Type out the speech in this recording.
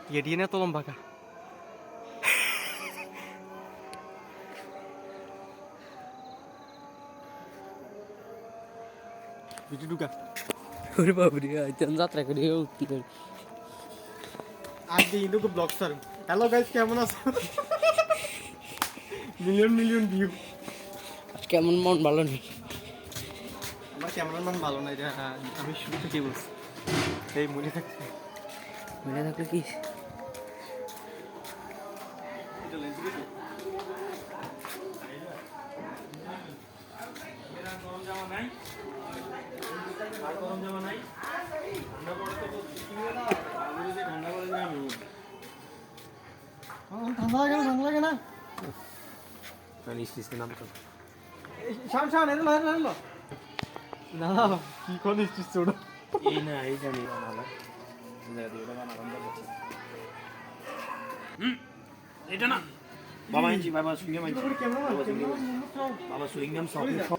এডিয়ে না তলম বাঁকা ভিডিও ঢুকা ওরে বাবরে আইতেন যাত্রা করে উঠতে পারি আজকে ইন্দুকে ব্লগ স্টার হ্যালো গাইস কেমন আছো মিলিয়ন মিলিয়ন ভিউ কেমন মন ভালো নেই আমার ক্যামেরাম্যান ভালো না এটা আমি শুরু থেকেই বলছি এই মনে থাকছে মনে থাকলে কি ঠান্ডা লাগে না শান শান এলো না কি কোন স্টিচ ছোট এই না এই জানি ভালো এটা না বাবা ইঞ্চি বাবা সুইংগাম ইঞ্চি বাবা সুইংগাম সব